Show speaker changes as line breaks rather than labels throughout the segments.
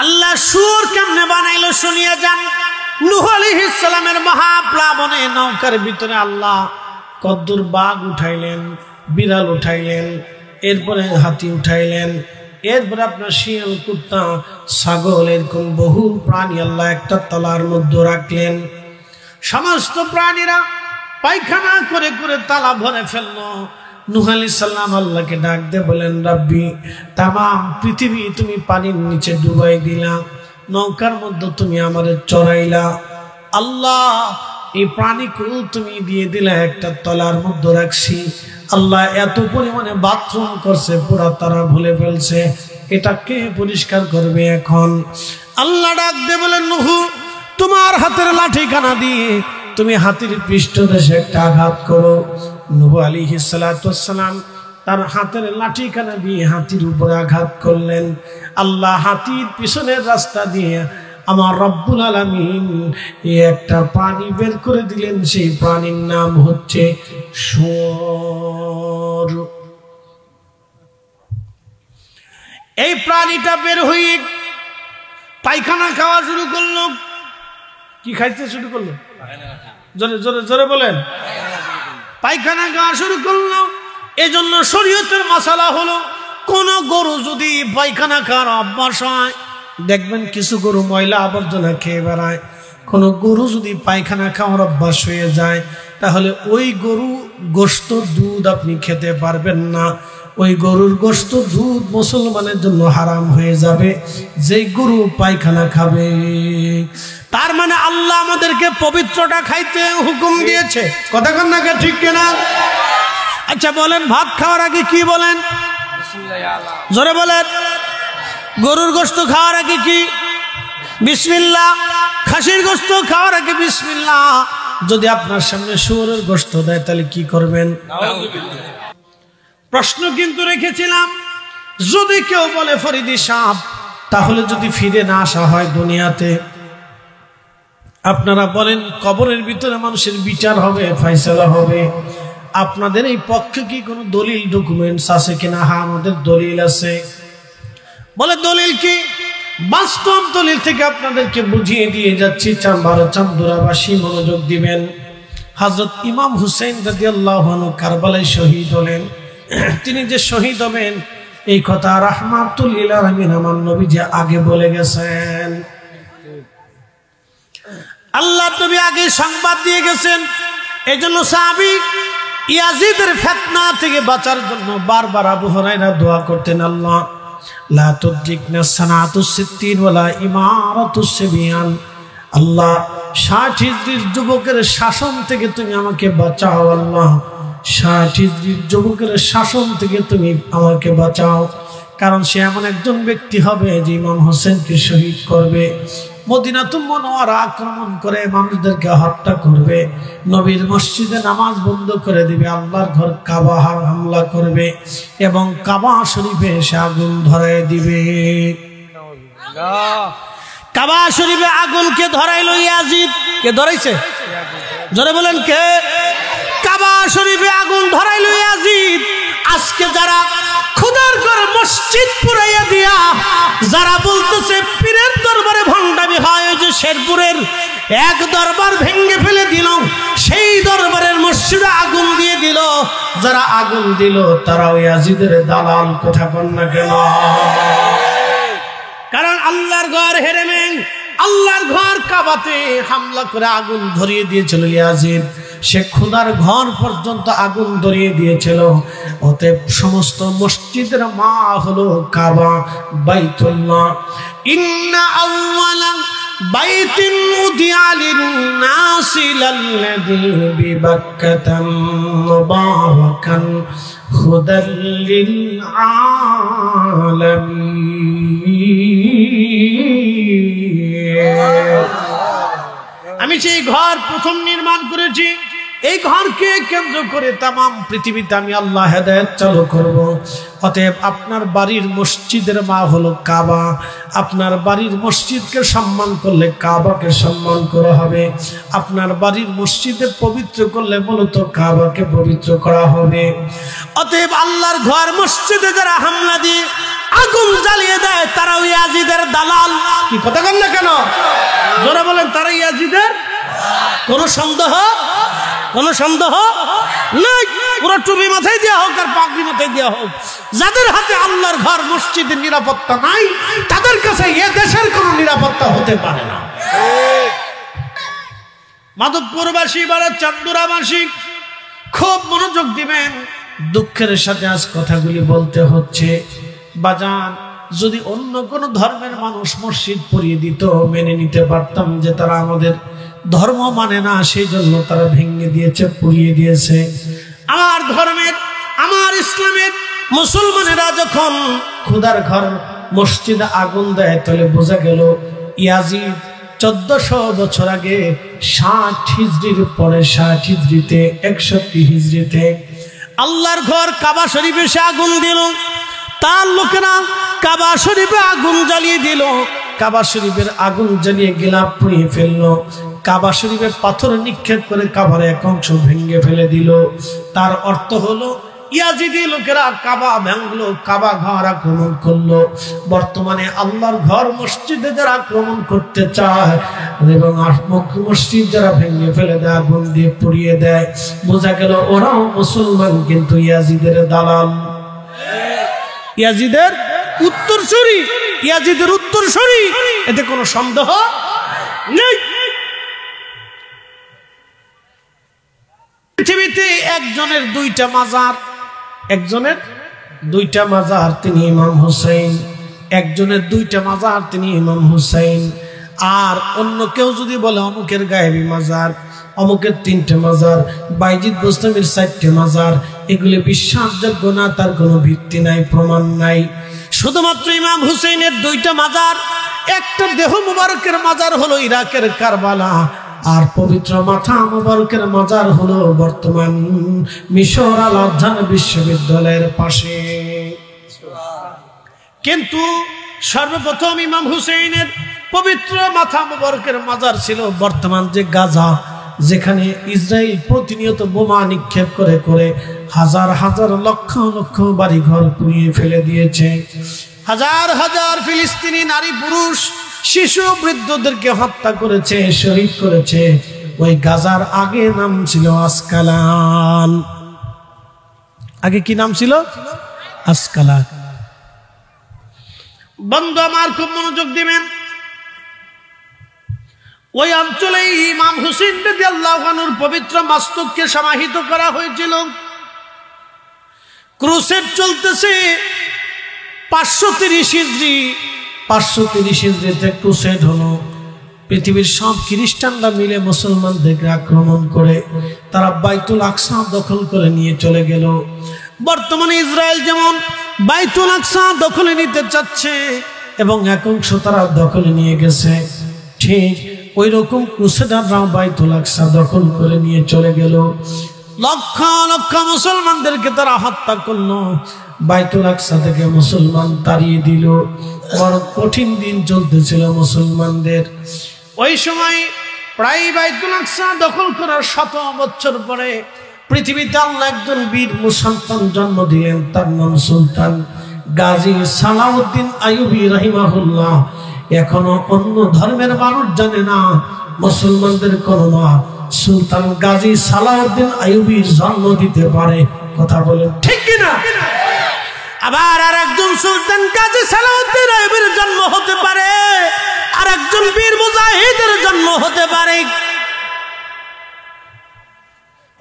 আল্লাহ সুর কেমনে বানাইলো শুনিয়া যান। নূহ আলাইহিস সালামের মহাপ্লাবনে নৌকার ভিতরে আল্লাহ কদ্দুর বাঘ উঠাইলেন, বিড়াল উঠাইলেন, এরপরে হাতি উঠাইলেন, এরপরে আপনার শিয়াল, কুত্তা, ছাগল, এরকম বহু প্রাণী আল্লাহ একটা তলার মধ্যে রাখলেন। সমস্ত প্রাণীরা পায়খানা করে করে তালা ভরে ফেললো। নূহ আলাইহিস সালাম আল্লাহকে ডাক দিয়ে বলেন, রাব্বি, তামাম পৃথিবী তুমি পানির নিচে ডুবাই দিলা, নৌকার মধ্যে তুমি আমাদের চড়াইলা। আল্লাহ, এই প্রাণীকুল তুমি দিয়ে দিলা, একটা তলার মধ্যে রাখছি। আল্লাহ এত পরিমাণে বাথরুম করছে, পুরা তারা ভুলে ফেলছে, এটা কে পরিষ্কার করবে এখন? আল্লাহ ডাক দিয়ে বলেন, নূহ, তোমার হাতের লাঠিখানা দিয়ে তুমি হাতির পৃষ্ঠদেশে একটা আঘাত করো। নূহ আলাইহিস সালাতু ওয়াস সালাম তার হাতের লাঠিখানা দিয়ে হাতির উপরে আঘাত করলেন। আল্লাহ হাতির পিছনের রাস্তা দিয়ে আমার রব্বুল আলামিন একটা প্রাণী বের করে দিলেন। সেই প্রাণীর নাম হচ্ছে শুয়োর। এই প্রাণীটা বের হয়ে পায়খানা খাওয়া শুরু করলো। কি খাইতে শুরু করলো? জোরে জোরে জোরে বলেন। পায়খানা খাওয়া শুরু করলো। এজন্য শরীয়তের মাসালা হলো, কোন গরু যদি পায়খানা খাওয়ার অভ্যাস হয়, দেখবেন কিছু গরু ময়লা আবর্জনা খেয়ে বেড়ায়। কোন গরু যদি পায়খানা খাওয়ার অভ্যাস হয়ে যায়, তাহলে ওই গরু গোশত, দুধ আপনি খেতে পারবেন না। ওই গরুর গোশত, দুধ মুসলমানের জন্য হারাম হয়ে যাবে, যে গরু পায়খানা খাবে। তার মানে আল্লাহ আমাদেরকে পবিত্রটা খাইতে হুকুম দিয়েছে। কথা কন না, ঠিক কিনা? আচ্ছা বলেন, ভাত খাওয়ার আগে কি বলেন? জোরে বলেন। গরুর গোশত খাওয়ার আগে কি? বিসমিল্লাহ। খাসির গোশত খাওয়ার আগে বিসমিল্লাহ। যদি আপনার সামনে শুয়োরের গোশত দেয়, তাহলে কি করবেন? প্রশ্ন কিন্তু রেখেছিলাম, যদি কেউ বলে ফরিদি সাহেব, তাহলে যদি ফিরে না আসা হয় দুনিয়াতে, আপনারা বলেন কবরের ভিতরে মানুষের বিচার হবে, ফয়সালা হবে, আপনাদের এই পক্ষে কি কোনো দলিল, ডকুমেন্টস আছে কিনা? হ্যাঁ, আমাদের দলিল আছে। বলে দলিল কি? বাস্তব দলিল থেকে আপনাদেরকে বুঝিয়ে দিয়ে যাচ্ছি। চান্দুরাবাসী মনোযোগ দিবেন। হযরত ইমাম হুসাইন রাদিয়াল্লাহু আনহু কারবালায় শহীদ হলেন। তিনি যে শহীদ হবেন, এই কথা রাহমাতুল লিল আলামিন আমার নবী যে আগে বলে গেছেন। আল্লাহ নবী আগে সংবাদ দিয়ে গেছেন। এই জন্য সাহাবী ইয়াজিদের ফিতনা থেকে বাঁচার জন্য বারবার আবু হুরায়রা দোয়া করতেন, আল্লাহ লা তুদরিকনা সানাতুস সিত্তিন ওয়ালা ইমারাতুস সিবিয়ান। আল্লাহ 60 হিজরির যুবকের শাসন থেকে তুমি আমাকে বাঁচাও। আল্লাহ 60 হিজরির যুবকের শাসন থেকে তুমি আমাকে বাঁচাও। কারণ সে এমন একজন ব্যক্তি হবে যে ইমাম হোসেনকে শহীদ করবে, মদিনাতুল মুনাওয়ারা আক্রমণ করে মানুষদেরকে হত্যা করবে, নবীর মসজিদে নামাজ বন্ধ করে দিবে, আল্লাহর ঘর কাবা হামলা করবে এবং কাবা শরীফে এসে আগুন ধরায় দিবে। কাবা শরীফে আগুনকে ধরাইলো ইয়াজিদ। কে ধরাইছে? জোরে বলেন, কে? কাবা শরীফে আগুন ধরাইলো ইয়াজিদ। আজকে যারা খোদার ঘর মসজিদ পুরাইয়া দিয়া যারা বলতেছে পীরের দরবারে ভণ্ডামি হয়, ওই যে শেরপুরের এক দরবার ভেঙে ফেলে দিল, সেই দরবারের মসজিদে আগুন দিয়ে দিল। যারা আগুন দিল তারা ওই ইয়াজিদের দালাল। কথা বল না কেন? কারণ আল্লাহর ঘর হেরেমেন, আল্লাহর ঘর কাবাতে হামলা করে আগুন ধরিয়ে দিয়েছিল ইয়াজিদ। সে খোদার ঘর পর্যন্ত আগুন ধরিয়ে দিয়েছিল। অতএব সমস্ত মসজিদের মা হলো কাবা, বাইতুল্লাহ। ইন্না আউওয়ালা বাইতিন উদিয়া লিন-নাসি লাল্লাযী বিবাক্কাতা মুবারাকান হুদাল লিল আলামিন। আমি সেই ঘর প্রথম নির্মাণ করেছি। এই ঘরকে কেন্দ্র করে তামাম পৃথিবীতে আমি আল্লাহ হেদায়েত চালু করব। অতএব আপনার বাড়ির মসজিদের মা হলো কাবা। আপনার বাড়ির মসজিদকে সম্মান করলে কাবাকে সম্মান করা হবে। আপনার বাড়ির মসজিদে পবিত্র করলে মূলত কাবাকে পবিত্র করা হবে। অতএব আল্লাহর ঘর মসজিদে যারা হামলা দিয়ে আগুন জ্বালিয়ে দেয়, তারা ওই ইয়াজিদের দালাল। কি কথা বলেন না কেন? জোরে বলেন, তারা ইয়াজিদের কোন সন্দেহ নাই। পুরো টুপি মাথায় দেওয়া হোক আর পাগড়ি মাথায় দেওয়া হোক, যাদের হাতে আল্লাহর ঘর মসজিদের নিরাপত্তা নাই, তাদের কাছে এ দেশের কোন নিরাপত্তা হতে পারে না। মাধবপুরবাসী বা চান্দুরাবাসী খুব মনোযোগ দিবেন। দুঃখের সাথে আজ কথাগুলি বলতে হচ্ছে। বাজান, যদি অন্য কোন ধর্মের মানুষ মসজিদ পড়িয়ে দিত, মেনে নিতে পারতাম যে তারা আমাদের ধর্ম মানে না, সেই জন্য তারা ভেঙে দিয়েছে, পুড়িয়ে দিয়েছে। আমার ধর্মের, আমার ইসলামের মুসলমানেরা যখন খোদার ঘর মসজিদে আগুন দেয়, তাহলে বোঝা গেল ইয়াজিদ 1400 বছর আগে 60 হিজরির পরে 60 হিজরিতে 61 হিজরিতে আল্লাহর ঘর কাবা শরীফে সে আগুন দিল। তার লোকেরা কাবা শরীফে আগুন জ্বালিয়ে দিল। কাবা শরীফের আগুন জ্বালিয়ে গিলাফ পুড়িয়ে ফেললো। কাবা শরীফে পাথর নিক্ষেপ করে কাবার এক অংশ ভেঙে ফেলে দিল। তার অর্থ হলো ইয়াজিদি লোকেরা কাবা ভাঙলো, কাবা ঘর আক্রমণ করলো। বর্তমানে আল্লাহর ঘর মসজিদে যারা আক্রমণ করতে চায় এবং মসজিদ যারা ভেঙে ফেলে দেয়, আগুন দিয়ে পুড়িয়ে দেয়, বোঝা গেল ওরাও মুসলমান, কিন্তু ইয়াজিদের দালাল, ইয়াজিদের উত্তরসূরি, ইয়াজিদের উত্তরসূরি, এতে কোনো সন্দেহ নেই। পৃথিবীতে একজনের দুইটা মাজার, একজনের দুইটা মাজার, তিনি ইমাম হুসাইন। একজনের দুইটা মাজার, তিনি ইমাম হুসাইন। আর অন্য কেউ যদি বলে অমুকের গায়েবী মাজার, অমুকের 3টে মাজার, বাইজিদ বোস্তামির 4টে মাজার, এগুলি বিশ্বাসযোগ্য না, তার কোনো ভিত্তি নাই, প্রমাণ নাই। শুধুমাত্র ইমাম হুসাইনের 2টা মাজার, একটা দেহ মুবারকের মাজার হলো ইরাকের কারবালা, আর পবিত্র মাথা মুবারকের মাজার হলো বর্তমান মিশর আল আজহার বিশ্ববিদ্যালয়ের পাশে। কিন্তু সর্বপ্রথম ইমাম হুসাইনের পবিত্র মাথা মুবারকের মাজার ছিল বর্তমান যে গাজা, যেখানে ইসরায়েল প্রতিনিয়ত বোমা নিক্ষেপ করে করে হাজার হাজার লক্ষ লক্ষ বাড়িঘর পুড়িয়ে ফেলে দিয়েছে। হাজার হাজার ফিলিস্তিনি নারী পুরুষ শিশু বৃদ্ধদেরকে হত্যা করেছে, শহীদ করেছে। ওই গাজার আগে নাম ছিল আসকালান। আগে কি নাম ছিল? আসকালান। বন্ধু আমার, খুব মনোযোগ দিবেন। ওই অঞ্চলে ইমাম হুসেন রাদিয়াল্লাহু আনহুর পবিত্র মস্তককে সমাহিত করা হয়েছিল। ক্রুসেড চলতেছে 530 হিজরি। 530 হিজরিতে ক্রুসেড হলো। পৃথিবীর সব খ্রিস্টানরা মিলে মুসলমানদেরকে আক্রমণ করে তারা বাইতুল আকসা দখল করে নিয়ে চলে গেল। বর্তমানে ইসরায়েল যেমন বাইতুল আকসা দখলে নিতে চাচ্ছে এবং এক অংশ তারা দখলে নিয়ে গেছে, ঠিক ওই রকম ক্রুসেডাররাও বাইতুল আকসা দখল করে নিয়ে চলে গেল। লক্ষ লক্ষ মুসলমানদেরকে তারা হত্যা করলো। বাইতুল আকসা থেকে মুসলমান তাড়িয়ে দিল। বড় কঠিন দিন চলতেছিল মুসলমানদের। ওই সময় প্রায় বাইতুল আকসা দখল করার 100 বছর পরে পৃথিবীতে আল্লাহ একজন বীর মুসলমান জন্ম দিলেন। তার নাম সুলতান গাজী সালাউদ্দিন আইয়ুবী রাহিমাহুল্লাহ। এখনো অন্য ধর্মের মানুষ জানে না, মুসলমানদের কোন মা সুলতান গাজী সালাউদ্দিন আইয়ুবীর জন্ম দিতে পারে। কথা বলেন ঠিক কিনা? আবার আর একজন সুলতান গাজী সালাউদ্দিন আইয়ুবীর জন্ম হতে পারে, আর একজন বীর মুজাহিদের জন্ম হতে পারে।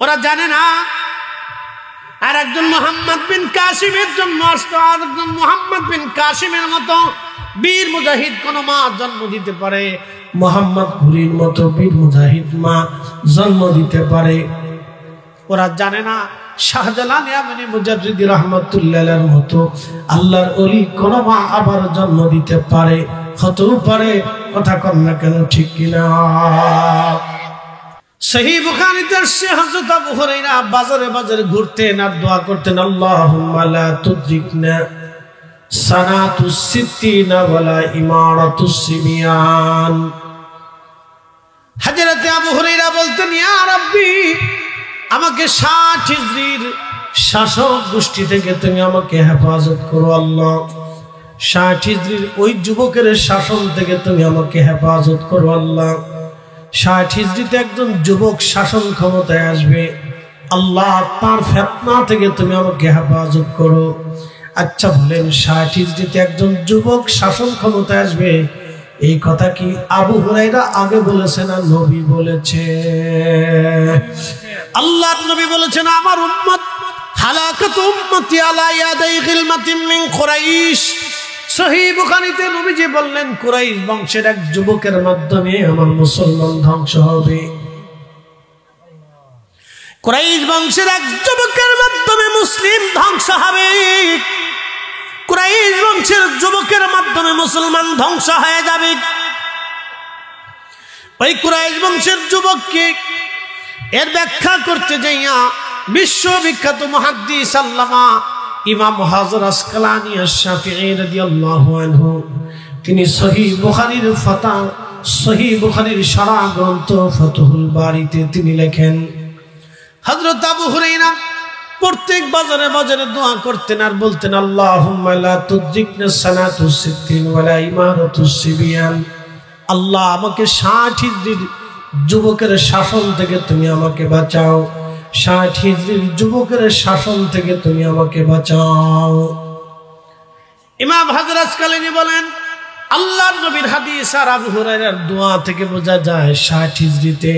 ওরা জানে না। আর একজন মুহাম্মদ বিন কাসিমের জন্ম আসতো, আর একজন মুহাম্মদ বিন কাসিমের মতো বীর মুজাহিদ কোন মা জন্ম দিতে পারে। মুহাম্মদ ঘুরির মতো বীর মুজাহিদ মা জন্ম দিতে পারে। ওরা জানে না শাহজালাল ইয়ামানি মুজাদ্দিদ রাহমাতুল্লাহির মতো আল্লাহর ওলি কোন মা আবার জন্ম দিতে পারে, হতেও পারে। কথা কন না কেন, ঠিক কিনা? সহিহ বুখারীতে আসছে হযরত আবু হুরায়রা বাজারে বাজারে ঘুরতেন আর দোয়া করতেন, আল্লাহুম্মা লা তুদরিকনা সানাতুস সিত্তিনা ওয়ালা ইমারাতুস সিবিয়ান। হযরত আবু হুরায়রা বলতেন, ইয়া রাব্বি, আমাকে 60 হিজরির শাসক গোষ্ঠী থেকে তুমি আমাকে হেফাজত করো আল্লাহ। 60 হিজরির ওই যুবকের শাসন থেকে তুমি আমাকে হেফাজত করো আল্লাহ। 60 হিজরিতে একজন যুবক শাসন ক্ষমতায় আসবে, আল্লাহ তার ফিতনা থেকে তুমি আমাকে হেফাজত করো। আচ্ছা বলেন, 60 হিজরিতে একজন যুবক শাসন ক্ষমতায় আসবে, এই কথা কি আবু হুরায়রা আগে বলেছে না নবী বলেছে? আল্লাহর নবী বলেছেন, আমার উম্মত হালাকাতু উম্মতি আলা ইয়াদাই গিলমাতিন মিন কুরাইশ। সহিহ বুখারীতে নবীজি বললেন, কুরাইশ বংশের এক যুবকের মাধ্যমে আমার মুসলমান ধ্বংস হবে। কুরাইশ বংশের এক যুবকের মাধ্যমে মুসলিম ধ্বংস হবে। কুরাইশ বংশের যুবকের মাধ্যমে মুসলমান ধ্বংস হয়ে যাবে। ওই কুরাইশ বংশের যুবককে এর ব্যাখ্যা করতে যাইয়া বিশ্ববিখ্যাত মুহাদ্দিস আল্লামা ইমাম হাজর আসকালানী আশ-শাফিঈ রাদিয়াল্লাহু আনহু তিনি সহিহ বুখারীর সহিহ বুখারীর সারা গ্রন্থ ফাতহুল বারীতে তিনি লেখেন, হযরত আবু হুরায়রা প্রত্যেক বাজারে বাজারে দোয়া করতেন আর বলতেন, আল্লাহুম্মা লা তুযিকনা সানাতুস সিদ্দিন ওয়ালা ইমারাতুস সিবিয়ান। আল্লাহ আমাকে 60 হিজরির যুবকের শাসন থেকে তুমি আমাকে বাঁচাও। 60 হিজরির যুবকের শাসন থেকে তুমি আমাকে বাঁচাও। ইমাম হাজর আসকালানী বলেন, আল্লাহর নবীর হাদিস আর আবু হুরায়রার দোয়া থেকে বোঝা যায় 60 হিজরিতে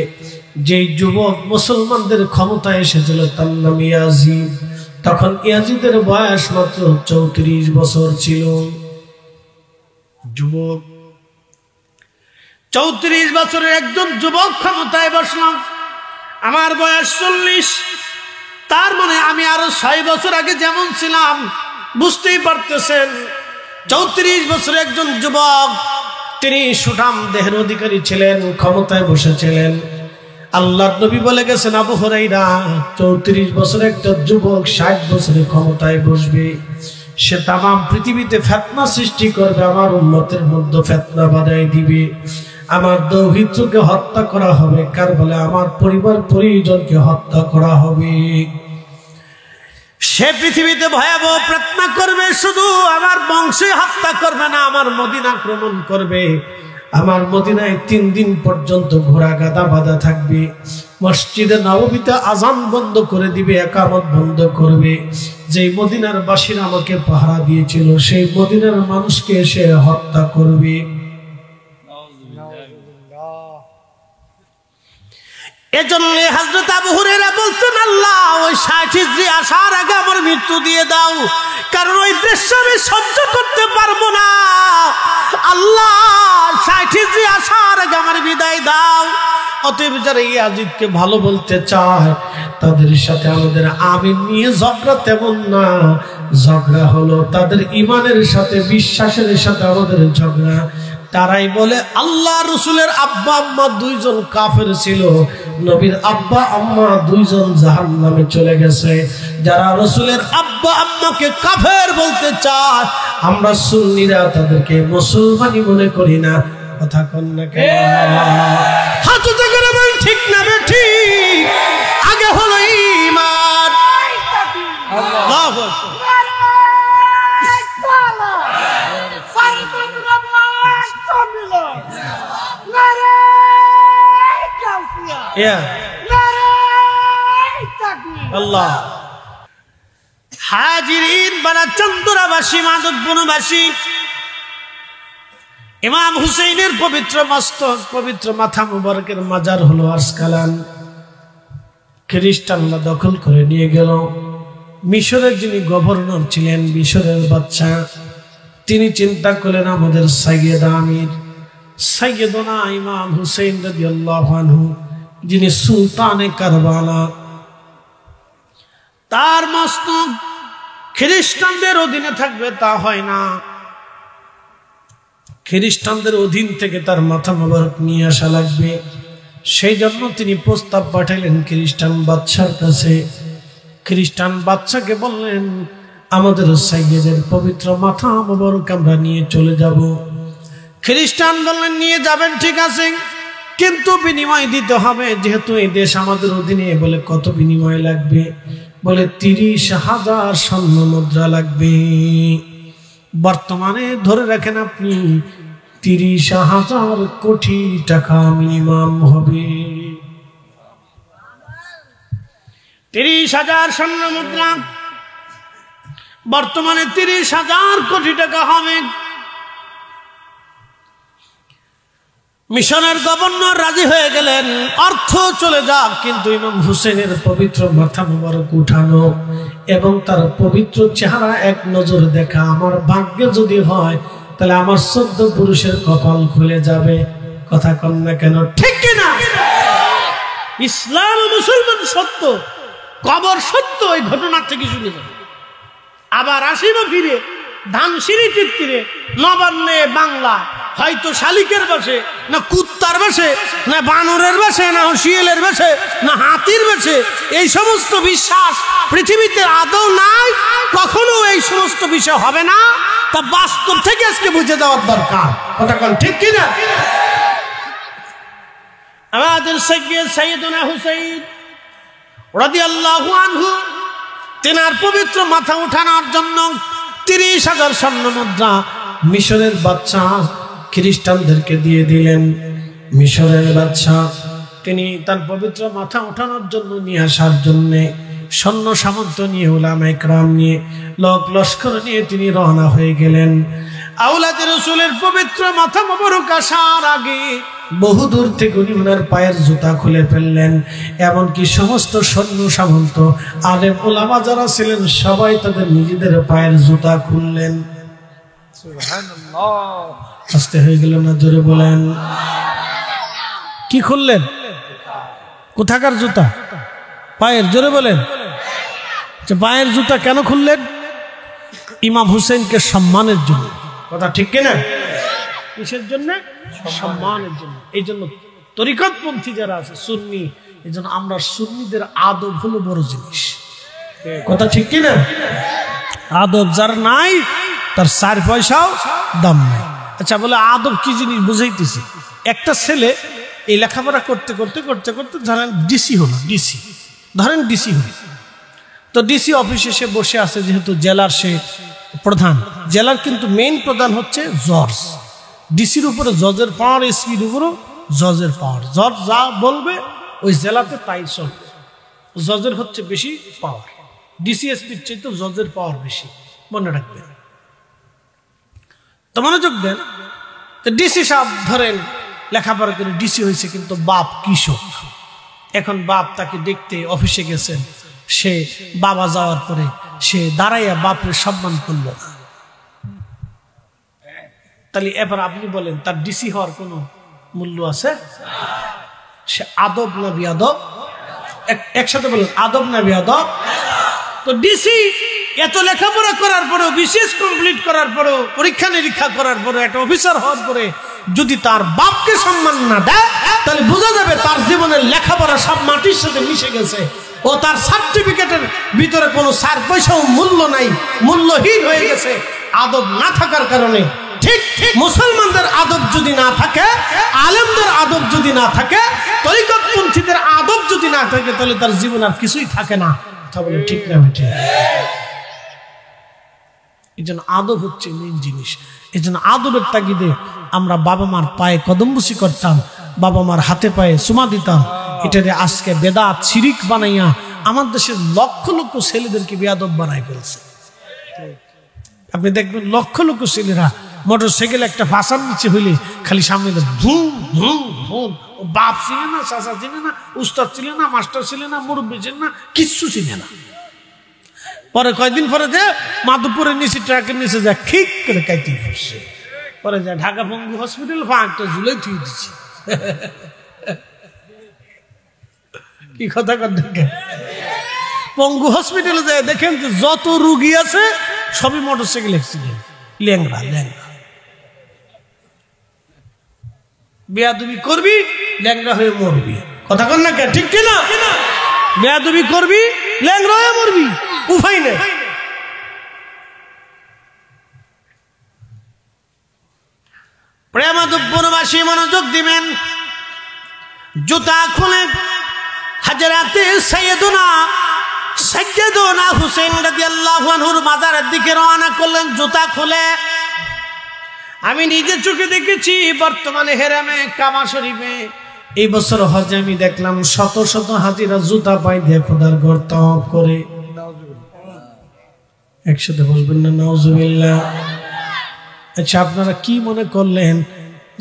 যে যুবক মুসলমানদের ক্ষমতায় এসেছিল তার নাম ইয়াজিদ। তখন ইয়াজিদের বয়স মাত্র 34 বছর ছিল। যুবক 34 বছরের একজন যুবক ক্ষমতায় বসলাম, আমার বয়স 40। তার মানে আমি আরো 6 বছর আগে যেমন ছিলাম, বুঝতেই পারতেছেন। 34 বছরের একজন যুবক, তিনি সুঠাম দেহের অধিকারী ছিলেন, ক্ষমতায় বসেছিলেন। আল্লাহর নবী বলে গেছেন, আবু হুরায়রা 34 বছরের একটা যুবক 60 বছরের ক্ষমতায় বসবে, সে তামাম পৃথিবীতে ফিতনা সৃষ্টি করবে, আমার উম্মতের মধ্যে ফিতনা বাঁধাই দিবে, আমার দৌহিত্রকে হত্যা করা হবে, কারবালে আমার পরিবার পরিজনকে হত্যা করা হবে। সে পৃথিবীতে ভয়াবহ ফিতনা করবে, শুধু আমার বংশে হত্যা করবে না, আমার মদিনা আক্রমণ করবে। আমার মদিনায় 3 দিন পর্যন্ত ঘোড়া গাদা বাঁধা থাকবে, মসজিদে নববীতে আজান বন্ধ করে দিবে, একামত বন্ধ করবে। যেই মদিনার বাসীরা আমাকে পাহারা দিয়েছিল সেই মদিনার মানুষকে এসে হত্যা করবে। এজন্য হযরত আবু হুরায়রা বলতেন, আল্লাহ ওই 60 হিজরি আসার আগে আমার মৃত্যু দিয়ে দাও, কারণ ওই দৃশ্য আমি সহ্য করতে পারবো না। আল্লাহ 60 হিজরি আসার আগে আমার বিদায় দাও। অতএব যারা ইয়াজিদকে ভালো বলতে চায় তাদের সাথে আমাদের আমিন নিয়ে ঝগড়া তেমন না, ঝগড়া হলো তাদের ঈমানের সাথে, বিশ্বাসের সাথে আমাদের ঝগড়া। তারাই বলে আল্লাহ রসুলের আব্বা আম্মা 2 জন কাফের ছিল, নবীর আব্বা আম্মা 2 জন জাহান্নামে চলে গেছে। যারা রসুলের আব্বা আম্মাকে কাফের বলতে চায়, আমরা সুন্নিরা তাদেরকে মুসলমানই মনে করি না। কথা কোন না কেন? হাত উঁচু করে বল, ঠিক না ঠিক? আগে হলো ঈমান। আল্লাহু আকবার। আল্লাহ হাজিরিন বারা চন্দ্রাবাসী মাদকবনবাসী, ইমাম হুসাইনের পবিত্র মস্তক, পবিত্র মাথা মুবারকের মাজার হলো আসকালান। খ্রিস্টানরা দখল করে নিয়ে গেল। মিশরের যিনি গভর্নর ছিলেন, মিশরের বাদশা, তিনি চিন্তা করলেন আমাদের সাইয়েদা আমির সাইয়েদনা ইমাম হুসাইন রাদিয়াল্লাহু আনহু, যিনি সুলতানে কারবালা, তার মস্তক খ্রিস্টানদের অধীনে থাকবে তা হয় না। খ্রিস্টানদের অধীন থেকে তার মাথা মোবারক নিয়ে আসা লাগবে। সেই জন্য তিনি প্রস্তাব পাঠালেন খ্রিস্টান বাদশার কাছে। খ্রিস্টান বাদশাকে বললেন, আমাদের সাইয়েদের পবিত্র মাথা মোবারক আমরা নিয়ে চলে যাব। খ্রিস্টান বললেন, নিয়ে যাবেন, ঠিক আছে, কিন্তু বিনিময় দিতে হবে, যেহেতু এই দেশ আমাদের অধীনে। বলে কত বিনিময় লাগবে? বলে 30,000 স্বর্ণ মুদ্রা লাগবে। বর্তমানে ধরে রাখেন আপনি 30,000 কোটি টাকা মিনিমাম হবে। 30,000 স্বর্ণ মুদ্রা বর্তমানে 30,000 কোটি টাকা হবে। মিশনের গভর্নর রাজি হয়ে গেলেন, অর্থ চলে যাক, কিন্তু ইমাম হুসেনের পবিত্র মাথা মোবারক উঠানো এবং তার পবিত্র চেহারা এক নজর দেখা আমার ভাগ্যে যদি হয়, তাহলে আমার 14 পুরুষের কপাল খুলে যাবে। কথা কন না কেন, ঠিক কিনা? ইসলাম মুসলমান সত্য, কবর সত্য, এই ঘটনা থেকে শুনে যাবে। আবার আসিব ফিরে ধানসিঁড়ি তীরে নবান্নে বাংলা, হয়তো শালিকের বসে, না কুত্তার বসে, না বানরের বসে, না শিয়ালের বসে, না হাতির বসে। এই সমস্ত বিশ্বাস পৃথিবীতে আদৌ নাই, কখনো এই সমস্ত বিষয় হবে না। তা বাস্তব থেকে আজকে বুঝে যাওয়ার দরকার। কথা কোন ঠিক কিনা? আমাদের সাইয়েদনা হুসাইন রাদিয়াল্লাহু আনহু তেনার পবিত্র মাথা উঠানোর জন্য 30,000 স্বর্ণ মুদ্রা মিশরের বাদশা খ্রিস্টানদেরকে দিয়ে দিলেন। মিশরের বাদশা তিনি তার পবিত্র মাথা উঠানোর জন্য নিয়ে আসার জন্য সৈন্য সামন্ত নিয়ে, উলামায়ে কেরাম নিয়ে, লোক লস্কর নিয়ে তিনি রওনা হয়ে গেলেন। আওলাদে রাসূলের পবিত্র মাথা মোবারক আসার আগে বহু দূর থেকে উনি ওনার পায়ের জুতা খুলে ফেললেন। এমনকি সমস্ত সৈন্য সামন্ত আলেম ওলামা যারা ছিলেন সবাই তাদের নিজেদের পায়ের জুতা খুললেন। সুবহানাল্লাহ, আস্তে হয়ে গেল না? জোরে বলেন। কি খুললেন? কোথাকার জুতা? পায়ের। জোরে বলেন। পায়ের জুতা কেন খুললেন? ইমাম হুসেনকে সম্মানের জন্য। কথা ঠিক কিনা? কিসের জন্য? সম্মানের জন্য। এই জন্য তরিকতপন্থী যারা আছে সুন্নি, এই জন্য আমরা সুন্নিদের আদব হলো বড় জিনিস। কথা ঠিক কিনা? আদব যার নাই তার 4 পয়সাও দাম নাই। আচ্ছা, বলে আদব কি জিনিস বুঝাইতেছি। একটা ছেলে এই লেখাপড়া করতে করতে করতে করতে ধরেন ডিসি হলো, ডিসি ধরেন ডিসি হলো। তো ডিসি অফিসে সে বসে আছে, যেহেতু জেলার সে প্রধান, জেলার কিন্তু মেইন প্রধান হচ্ছে জজ। ডিসির উপরে জজের পাওয়ার, এসপির উপরও জজের পাওয়ার। জজ যা বলবে ওই জেলাতে তাই চলবে। জজের হচ্ছে বেশি পাওয়ার, ডিসি এসপির চাইতে জজের পাওয়ার বেশি, মনে রাখবেন। তো মনোযোগ দেন। তো ডিসি সাহেব ধরেন লেখাপড়া করে ডিসি হয়েছে, কিন্তু বাপ কৃষক। এখন বাপ তাকে দেখতে অফিসে গেছেন, সে বাবা যাওয়ার পরে সে দাঁড়াইয়া বাপের সম্মান করল না। তাহলে এবার আপনি বলেন তার ডিসি হওয়ার কোনো মূল্য আছে? সে আদব না বিয়াদব? একসাথে বলেন, আদব না বিয়াদব? তো ডিসি এত লেখাপড়া করার পরেও, বিশেষ কমপ্লিট করার পরেও, পরীক্ষা নিরীক্ষা করার পরে, একটা অফিসার হওয়ার পরে যদি তার বাপকে সম্মান না দেয়, তাহলে বোঝা যাবে তার জীবনের লেখাপড়া সব মাটির সাথে মিশে গেছে। ও তার সার্টিফিকেটের ভিতরে কোনো 4 পয়সাও মূল্য নাই, মূল্যহীন হয়ে গেছে আদব না থাকার কারণে। ঠিক মুসলমানদের আদব যদি না থাকে, আলেমদের আদব যদি না থাকে, তরিকতপন্থীদের আদব যদি না থাকে, তাহলে তার জীবন আর কিছুই থাকে না। কথা বলে ঠিক না? ঠিক। এই জন্য আদব হচ্ছে মেইন জিনিস। এই জন্য আদবের তাগিদে আমরা বাবা মার পায়ে কদমবুসি করতাম, বাবা মার হাতে পায়ে চুমা দিতাম। এটারে আজকে বেদাত শিরিক বানাইয়া আমার দেশের লক্ষ লক্ষ ছেলেদেরকে বেয়াদব বানাই ফেলছে। আপনি দেখবেন লক্ষ লক্ষ ছেলেরা মোটর সাইকেল একটা ফাঁসার নিচে হইলে খালি সামনে ধুম ধুম ধুম। ও বাপ ছিল না, চাচা ছিল না, উস্তাদ ছিল না, মাস্টার ছিল না, মুরব্বী ছিল না, কিচ্ছু ছিল না। পরে কয়েকদিন পরে যে মাধবপুরের নিচে ট্রাকের নিচে যা ঠিক করে কাইতে পড়ছে। পরে যা ঢাকা পঙ্গু হসপিটাল ফাঁকটা ঝুলে থুয়ে দিচ্ছে। কি কথা দেখেন, পঙ্গু হসপিটালে যায় দেখেন যে যত রুগী আছে সবই মোটরসাইকেল অ্যাক্সিডেন্ট, ল্যাংড়া ল্যাংড়া। বেয়াদবি করবি, ল্যাংড়া হয়ে মরবি। কথা কন না ঠিক কিনা? বেয়াদবি করবি, ল্যাংড়া হয়ে মরবি, উপায় নেই। প্রেমাদবপুরবাসী মনোযোগ দিবেন। জুতা খুলে হাজরাতে সাইয়েদুনা হুসেন রাদিয়াল্লাহু আনহুর মাজারের দিকে রওনা করলেন। জুতা খুলে আমি নিজে চোখে দেখেছি বর্তমানে হেরামে কাবা শরীফে এই বছর হজে আমি দেখলাম শত শত হাজিরা জুতা পায়ে দিয়ে খোদার ঘর তাওয়াফ করে। একসাথে বলবেন না নাউজুবিল্লাহ। আচ্ছা, আপনারা কি মনে করলেন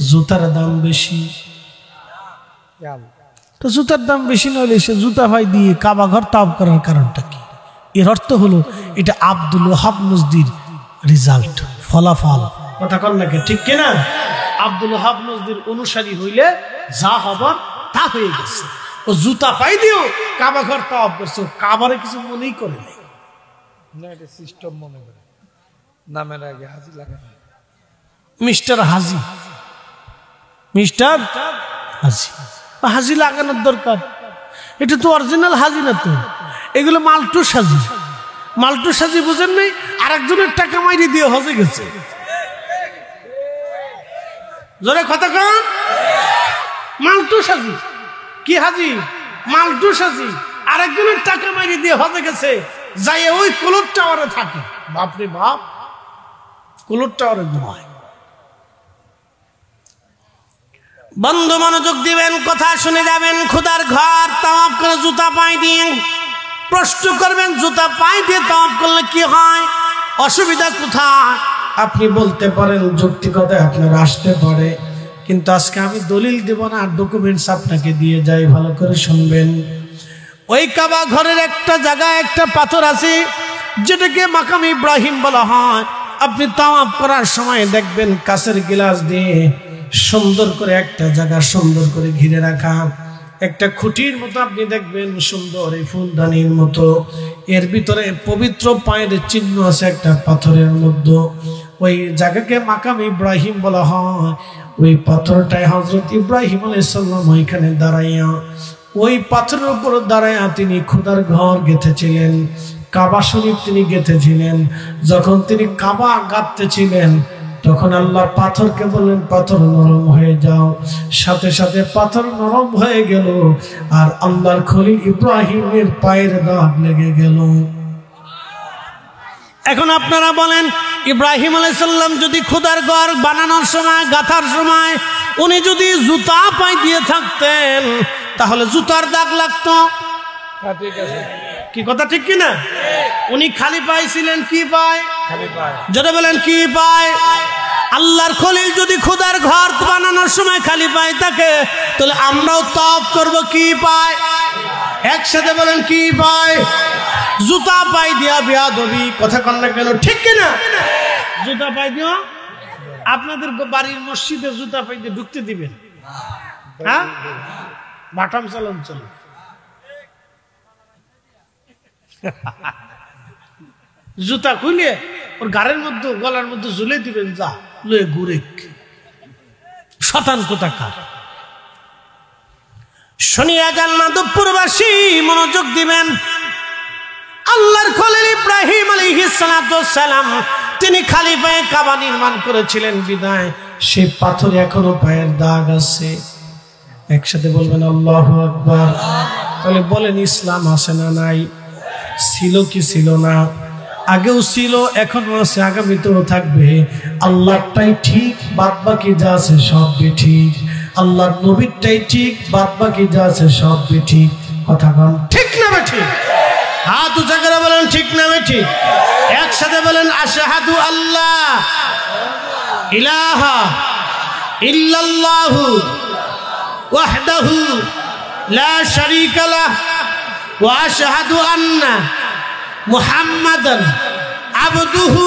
জুতার দাম বেশি? তো জুতার দাম বেশি নইলে সে জুতা ভাই দিয়ে কাবা ঘর তাওয়াফ করার কারণটা কি? এর অর্থ হলো এটা আব্দুল ওয়াহাব নজদির রেজাল্ট, ফলাফল। কথা কন নাকি ঠিক কিনা? আব্দুল ওয়াহাব নজদির অনুসারী হইলে যা হবার তা হয়ে গেছে। ও জুতা পাই দিও কাবা ঘর তাওয়াফ করছে, কাবারে কিছু মনেই করে নাই।
সিস্টেম মনে করে নামের আগে হাজি লাগানো,
মিস্টার হাজি, মিস্টার হাজি। হাজি লাগানোর দরকার, এটা তো অরিজিনাল হাজি না তো, এগুলো মালটু সাজি। মালটু সাজি বুঝেন নাই? আরেকজনের টাকা মাইরে দিয়ে হজে গেছে। জোরে কথা কন। মালটু সাজি কি হাজি? মালটু সাজি আরেকজনের টাকা মাইরে দিয়ে হজে গেছে, যাই ওই কোলর টাওয়ারে থাকে। বাপরে বাপ, কোলর টাওয়ারে ঘুমায়। বন্ধু মনোযোগ দিবেন, কথা শুনে যাবেন। খোদার ঘর তাওয়াফ করে জুতা পায়ে দিয়ে প্রশ্ন করবেন, জুতা পায়ে দিয়ে তাওয়াফ করলে কি হয়, অসুবিধা কোথায়? আপনি বলতে পারেন, যৌক্তিকতায় আপনার আসতে পারে, কিন্তু আজকে আমি দলিল দেব না, ডকুমেন্টস আপনাকে দিয়ে যাই, ভালো করে শুনবেন। ওই কাবা ঘরের একটা জায়গায় একটা পাথর আছে যেটাকে মাকাম ইব্রাহিম বলা হয়। আপনি তাওয়াফ করার সময় দেখবেন কাঁচের গ্লাস দিয়ে সুন্দর করে একটা জায়গা সুন্দর করে ঘিরে রাখা, একটা খুঁটির মতো আপনি দেখবেন সুন্দর এই ফুলদানির মতো, এর ভিতরে পবিত্র পায়ের চিহ্ন আছে একটা পাথরের মধ্যে। ওই জায়গাকে মাকাম ইব্রাহিম বলা হয়। ওই পাথরটায় হযরত ইব্রাহিম আলাইহিস সালাম ওইখানে দাঁড়াইয়া, ওই পাথরের উপর দাঁড়াইয়া তিনি খোদার ঘর গেঁথেছিলেন, কাবা শরীফ তিনি গেঁথেছিলেন। যখন তিনি কাবা গাঁথতেছিলেন তখন আল্লাহ পাথরকে বললেন, পাথর নরম হয়ে যাও। সাথে সাথে পাথর নরম হয়ে গেল, আর আল্লাহর খলিল ইব্রাহিমের পায়ের দাগ লেগে গেল। এখন আপনারা বলেন, ইব্রাহিম আলাইহিস সালাম যদি খোদার ঘর বানানোর সময়, গাঁথার সময় উনি যদি জুতা পায়ে দিয়ে থাকতেন তাহলে জুতার দাগ লাগতো?
ঠিক আছে,
কি কথা ঠিক কিনা? উনি খালি পায়ে ছিলেন, কি পায়?
খালি পায়।
যদি বলেন কি পায়? আল্লাহর খলিল যদি খোদার ঘর বানানোর সময় খালি পায় থাকে, তাহলে আমরাও তাওয়াফ করব কি পায়? একসাথে বলেন কি পায়? জুতা পায়ে দিয়া বেয়াদবি। কথা কন না কেন ঠিক কিনা? জুতা পায়ে দিও। আপনাদের বাড়ির মসজিদে জুতা পায়ে দিয়ে ঢুকতে দিবেন? হ্যাঁ, বাটাম চালন চল। জুতা খুলে ওর গাড়ির মধ্যে, গলার মধ্যে ঝুলে দিবেন, যা লয়ে ঘুরে। শতান কোথাকার। শুনিয়া যান মাধবপুরবাসী, মনোযোগ দিবেন। আল্লাহর খলিল ইব্রাহিম আলাইহিস সালাম তিনি খালি পায়ে কাবা নির্মাণ করেছিলেন বিদায় সেই পাথরে এখনো পায়ের দাগ আছে। একসাথে বলবেন আল্লাহু আকবার। তাহলে বলেন, ইসলাম আছে না নাই? ছিল কি ছিল না? আগেও ছিল, এখনো আছে, আগামীতেও থাকবে। আল্লাহটাই ঠিক, বাদ বাকি যা আছে সব ঠিক। আল্লাহর নবীরটাই ঠিক, বাদ বাকি যা আছে সব ঠিক। কথা বল ঠিক না ঠিক? হাত উঁচা করে বলেন ঠিক না ঠিক? একসাথে বলেন, আশহাদু আল্লাহ ইলাহা ইল্লাল্লাহু ওয়াহদাহু লা শারীকা লাহ ওয়া আশহাদু আন্না মুহাম্মাদান আবদুহু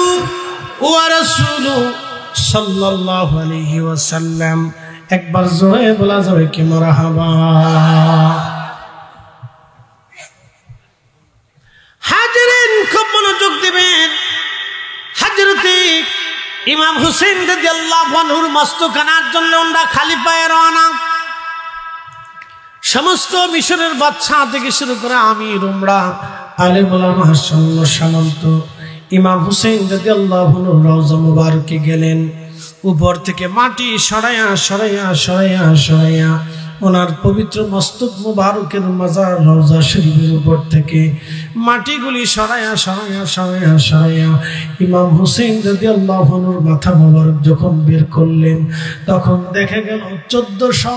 ওয়া রাসূলুহু সাল্লাল্লাহু আলাইহি ওয়াসাল্লাম। একবার জোরে বলা যাবে কি মারহাবা? হাজিরিন, খুব মনোযোগ দিবেন। হযরতে ইমাম হুসেন রাদিয়াল্লাহু আনহুর মস্তখানার জন্য আমরা খালি পায়ে রওনা। সমস্ত মিশরের বাদশা থেকে শুরু করে আমির, উমরা, আলেম ওলামা, সৈন্য সামন্ত ইমাম হুসেন রাদিয়াল্লাহু আনহু রওজা মুবারকে গেলেন। উপর থেকে মাটি সরাইয়া সরাইয়া সরাইয়া সরাইয়া ওনার পবিত্র মস্তক মুবারকের মাজার রওজা শরীফের উপর থেকে মাটিগুলি সরায়া সরায়া সরায়া সরায়া ইমাম হুসেইন রাদিয়াল্লাহু আনহুর মাথা মোবারক যখন বের করলেন, তখন দেখা গেল 1400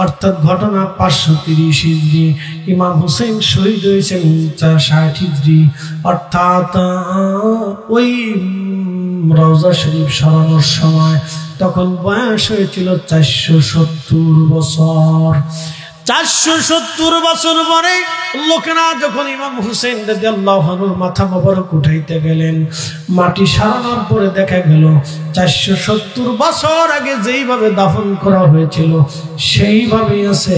অর্থাৎ ঘটনা 530 হিজরি, ইমাম হুসেইন শহীদ হয়েছেন 460 হিজরি, অর্থাৎ ওই রওজা শরীফ সরানোর সময় তখন বয়স হয়েছিল 470 বছর। 470 বছর পরে লোকেরা যখন ইমাম হুসেইন রাদিয়াল্লাহু আনহুর মাথা মোবারক উঠাইতে গেলেন, মাটি সারানোর পরে দেখা গেল 470 বছর আগে যেইভাবে দাফন করা হয়েছিল সেইভাবেই আছে,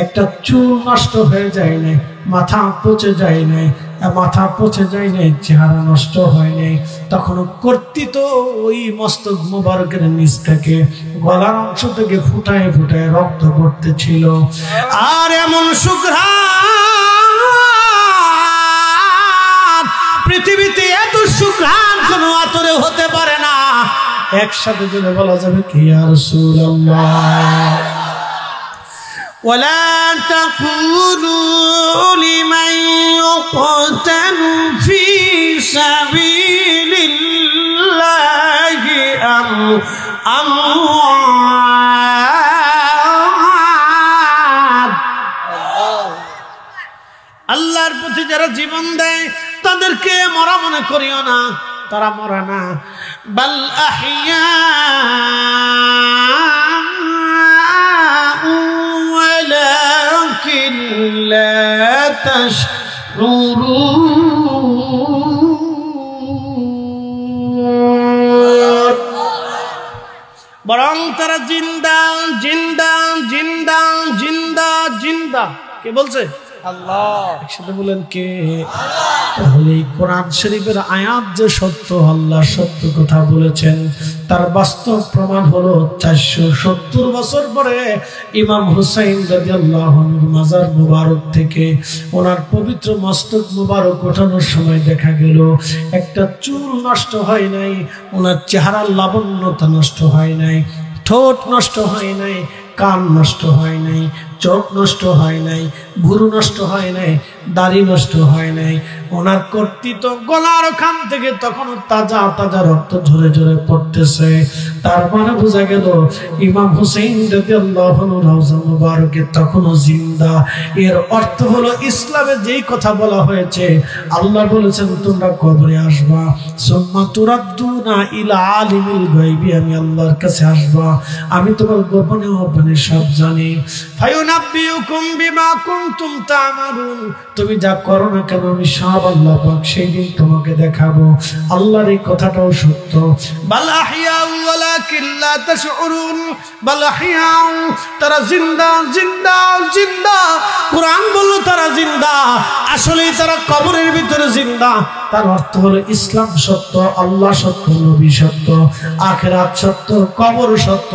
একটা চুল নষ্ট হয়ে যায় নাই, মাথা পচে যায় নাই, মাথা পচে যায় নাই, চেহারা নষ্ট হয় নাই। তখন কর্তৃত ওই মস্তক মুবারকের নিচ থেকে গলার অংশ থেকে ফুটায় ফুটায় রক্ত পড়তেছিল। আর এমন সুঘ্রাণ, পৃথিবীতে এত সুঘ্রাণ কোনো আতরে হতে পারে না। একসাথে যদি বলা যাবে কি ইয়া রাসূলুল্লাহ, ولا تقولوا لمن يقتل في سبيل الله أموات। আল্লাহর পথে যারা জীবন দেয় তাদেরকে মরা মনে করিও না, তারা মরা না, বাল আহইয়া ولكن لا تشعرون। বরং তারা জিন্দা জিন্দা জিন্দা জিন্দা জিন্দা। কে বলছে? আল্লাহ। একসাথে বলেন কে? তাহলে কোরআন শরীফের আয়াত যে সত্য, আল্লাহ সত্য কথা বলেছেন, তার বাস্তব প্রমাণ হলো 470 বছর পরে ইমাম হুসাইন রাদিয়াল্লাহু আনহুর মাজার মুবারক থেকে ওনার পবিত্র মস্তক মুবারক ওঠানোর সময় দেখা গেল একটা চুল নষ্ট হয় নাই, ওনার চেহারার লাবণ্যতা নষ্ট হয় নাই, ঠোঁট নষ্ট হয় নাই, কান নষ্ট হয় নাই, চোখ নষ্ট হয় নাই, ভুরু নষ্ট হয় নাই, দাড়ি নষ্ট হয় নাই। ওনার কর্তৃত্ব গলার ওখান থেকে তখন তাজা তাজা রক্ত ঝরে ঝরে পড়তেছে। তার মানে বোঝা গেল ইমাম হুসেইন রাদিয়াল্লাহু আনহু রওজা মুবারকে তখনও জিন্দা। এর অর্থ হলো ইসলামে যেই কথা বলা হয়েছে, আল্লাহ বলেছেন তোমরা কবরে আসবা, সুম্মা তুরাদ্দুনা ইলা আলিমিল গায়বি, আমি আল্লাহর কাছে আসবা, আমি তোমার গোপনে অজ্ঞানে সব জানি। ফায়ুনাব্বিউকুম বিমা কুনতুম তা'মালুন, তুমি যা করো না কেন আমি সব আল্লাহ পাক সেই দিন তোমাকে দেখাবো। আল্লাহর এই কথাটাও সত্য। বাল আহইয়াউ ওয়ালাকিন লা তাশউরুন, বাল আহইয়াউ, তারা জিন্দা জিন্দা জিন্দা। কোরআন বলল তারা জিন্দা, আসলেই তারা কবরের ভিতরে জিন্দা। তার অর্থ হলো ইসলাম সত্য, আল্লাহ সত্য, নবী সত্য, আখিরাত সত্য, কবর সত্য।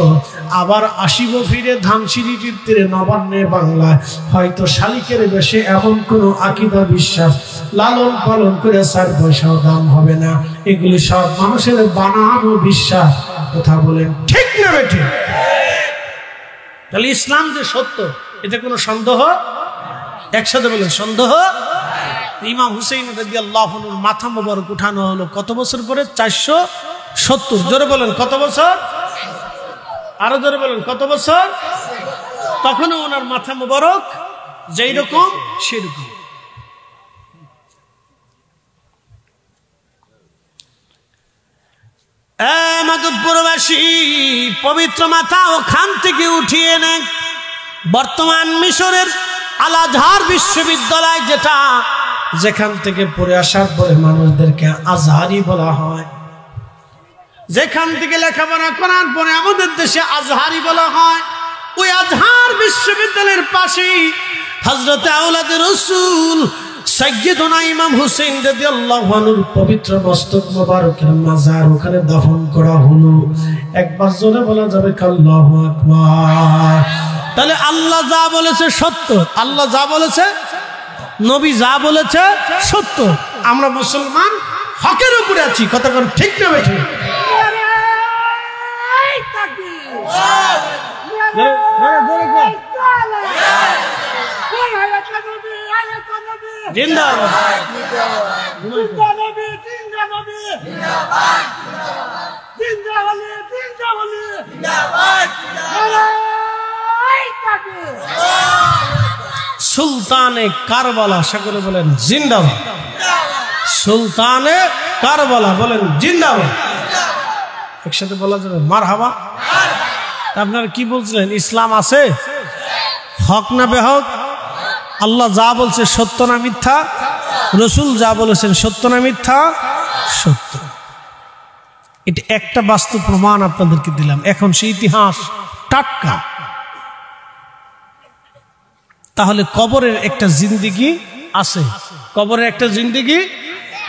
আবার আসিব ফিরে ধানসিঁড়িটির তীরে নবান্নে বাংলায়, হয়তো শালিকের বেশে এমন কোন আকীদা বিশ্বাস লালন পালন করে 4 পয়সাও দাম হবে না। এগুলি সব মানুষের বানানো বিশ্বাস। কথা বলেন ঠিক না বেঠিক? তাহলে ইসলাম যে সত্য এতে কোনো সন্দেহ? একসাথে বলেন সন্দেহ। ইমাম হুসেইন রাদিয়াল্লাহু আনহুর মাথা মোবারক উঠানো হলো কত বছর পরে? 470। জোরে বলেন কত বছর? আরো জোরে বলেন কত বছর? তখনও ওনার মাথা মোবারক যেই রকম সেরকম। মাধবপুরবাসী পবিত্র মাথা ওখান থেকে উঠিয়ে নেন বর্তমান মিশরের আল আজহার বিশ্ববিদ্যালয়, যেটা যেখান থেকে পড়ে আসার পরে মানুষদেরকে আজহারি বলা হয়, যেখান থেকে লেখাপড়া করার পরে আমাদের দেশে আজহারি বলা হয়। ওই আজহার বিশ্ববিদ্যালয়ের পাশেই হযরতে আওলাদে রাসূল সাইয়্যিদুনা ইমাম হুসেইন রাদিয়াল্লাহু আনহুর পবিত্র মস্তক মোবারকের মাজার ওখানে দাফন করা হলো। একবার জোরে বলা যাবে আল্লাহু আকবার। তাহলে আল্লাহ যা বলেছে সত্য, আল্লাহ যা বলেছে, নবী যা বলেছে সত্য। আমরা মুসলমান হকের উপরে আছি। কথা কোন ঠিক না বেঠিক? জিন্দাবাদ সুলতানে কারবালা সকলে বলেন জিন্দাবাদ সুলতানে কারবালা বলেন জিন্দাবাদ একসাথে বলা যাবে মারহাবা আপনারা কি বলছিলেন ইসলাম আছে হক না বেহক আল্লাহ যা বলছে সত্য না মিথ্যা রসুল যা বলেছেন সত্য না মিথ্যা সত্য এটা একটা বাস্তব প্রমাণ আপনাদেরকে দিলাম এখন সেই ইতিহাস টাটকা তাহলে কবরের একটা জিন্দেগি আছে কবরের একটা জিন্দেগি